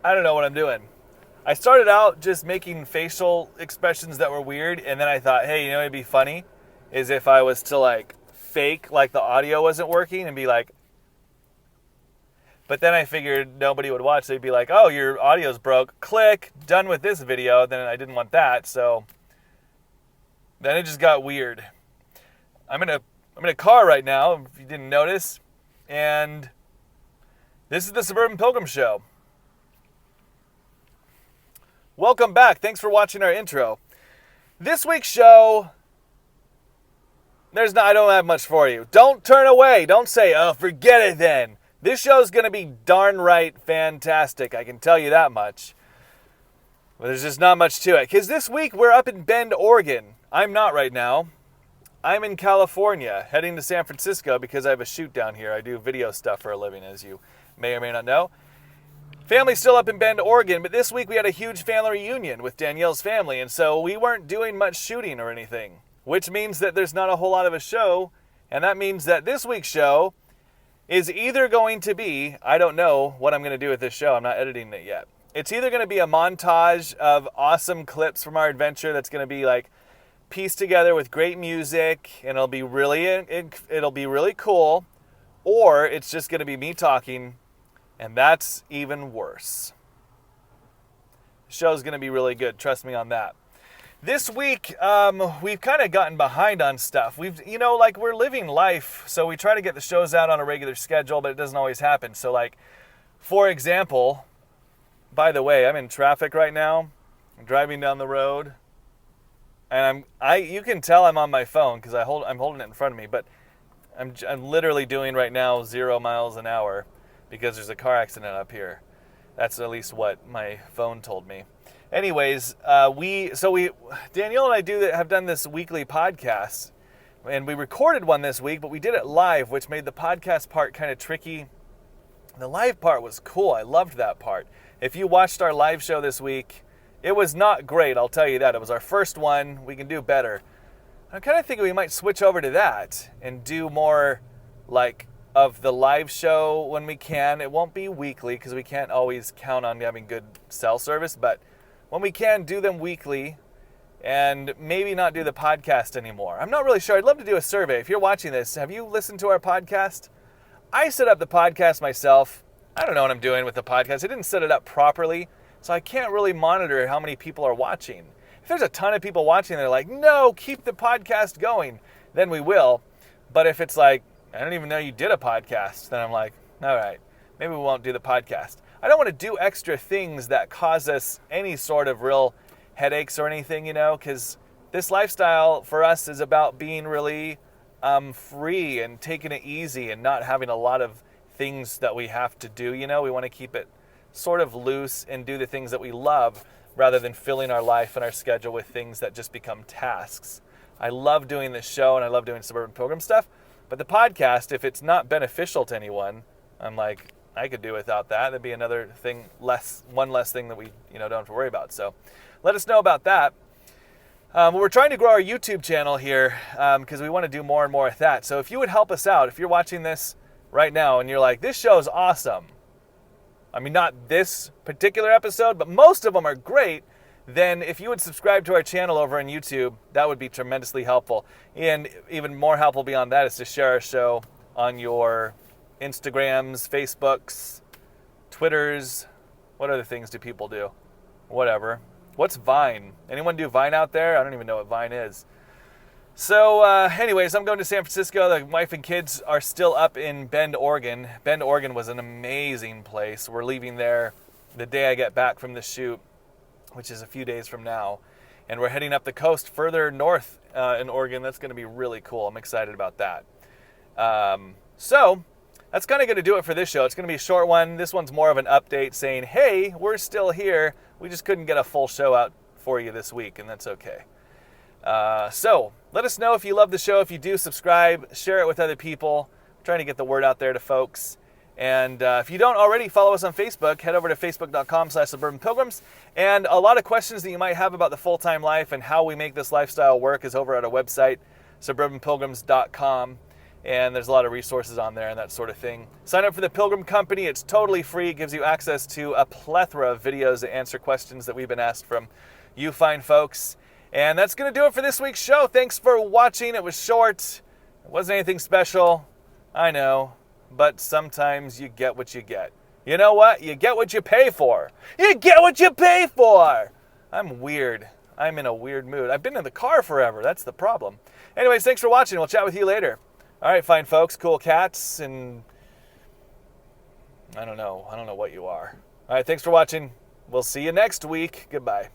I don't know what I'm doing. I started out just making facial expressions that were weird, and then I thought, hey, you know what'd be funny? Is if I was to like fake like the audio wasn't working and be like, but then I figured nobody would watch. They'd be like, oh, your audio's broke. Click, done with this video. Then I didn't want that, so then it just got weird. I'm in a car right now, if you didn't notice, and this is the Suburban Pilgrims Show. Welcome back. Thanks for watching our intro. This week's show, I don't have much for you. Don't turn away. Don't say, oh, forget it then. This show's going to be darn right fantastic. I can tell you that much. But there's just not much to it. Because this week we're up in Bend, Oregon. I'm not right now. I'm in California, heading to San Francisco because I have a shoot down here. I do video stuff for a living, as you may or may not know. Family's still up in Bend, Oregon, but this week we had a huge family reunion with Danielle's family, and so we weren't doing much shooting or anything, which means that there's not a whole lot of a show, and that means that this week's show is either going to be, I don't know what I'm going to do with this show, I'm not editing it yet. It's either going to be a montage of awesome clips from our adventure that's going to be like pieced together with great music, and it'll be really cool, or it's just going to be me talking. And that's even worse. The show's going to be really good. Trust me on that. This week, we've kind of gotten behind on stuff. We're living life, so we try to get the shows out on a regular schedule, but it doesn't always happen. So, for example, by the way, I'm in traffic right now. I'm driving down the road, and you can tell I'm on my phone because I'm holding it in front of me, but I'm literally doing right now 0 miles an hour. Because there's a car accident up here. That's at least what my phone told me. Anyways, Danielle and I have done this weekly podcast, and we recorded one this week, but we did it live, which made the podcast part kind of tricky. The live part was cool. I loved that part. If you watched our live show this week, it was not great, I'll tell you that. It was our first one. We can do better. I'm kind of thinking we might switch over to that and do more of the live show when we can. It won't be weekly because we can't always count on having good cell service, but when we can, do them weekly and maybe not do the podcast anymore. I'm not really sure. I'd love to do a survey. If you're watching this, have you listened to our podcast? I set up the podcast myself. I don't know what I'm doing with the podcast. I didn't set it up properly, so I can't really monitor how many people are watching. If there's a ton of people watching, they're like, no, keep the podcast going, then we will. But if it's like, I don't even know you did a podcast, then I'm like, all right, maybe we won't do the podcast. I don't want to do extra things that cause us any sort of real headaches or anything, because this lifestyle for us is about being really free and taking it easy and not having a lot of things that we have to do, We want to keep it sort of loose and do the things that we love rather than filling our life and our schedule with things that just become tasks. I love doing this show and I love doing Suburban Pilgrim stuff. But the podcast, if it's not beneficial to anyone, I'm like, I could do without that. That'd be another thing, one less thing that we, don't have to worry about. So let us know about that. We're trying to grow our YouTube channel here because we want to do more and more with that. So if you would help us out, if you're watching this right now and you're like, this show is awesome. I mean, not this particular episode, but most of them are great. Then if you would subscribe to our channel over on YouTube, that would be tremendously helpful. And even more helpful beyond that is to share our show on your Instagrams, Facebooks, Twitters. What other things do people do? Whatever. What's Vine? Anyone do Vine out there? I don't even know what Vine is. So anyways, I'm going to San Francisco. The wife and kids are still up in Bend, Oregon. Bend, Oregon was an amazing place. We're leaving there the day I get back from the shoot, which is a few days from now. And we're heading up the coast further north in Oregon. That's going to be really cool. I'm excited about that. So that's kind of going to do it for this show. It's going to be a short one. This one's more of an update saying, hey, we're still here. We just couldn't get a full show out for you this week, and that's okay. So let us know if you love the show. If you do, subscribe, share it with other people. I'm trying to get the word out there to folks. And if you don't already follow us on Facebook, head over to facebook.com/suburbanpilgrims. And a lot of questions that you might have about the full-time life and how we make this lifestyle work is over at our website, suburbanpilgrims.com. and there's a lot of resources on there and that sort of thing. Sign up for the Pilgrim Company. It's totally free. It gives you access to a plethora of videos that answer questions that we've been asked from you fine folks. And that's going to do it for this week's show. Thanks for watching. It was short. It wasn't anything special. I know. But sometimes you get what you get. You know what? You get what you pay for. You get what you pay for. I'm weird. I'm in a weird mood. I've been in the car forever. That's the problem. Anyways, thanks for watching. We'll chat with you later. All right, fine folks, cool cats, and I don't know what you are. All right, thanks for watching. We'll see you next week. Goodbye.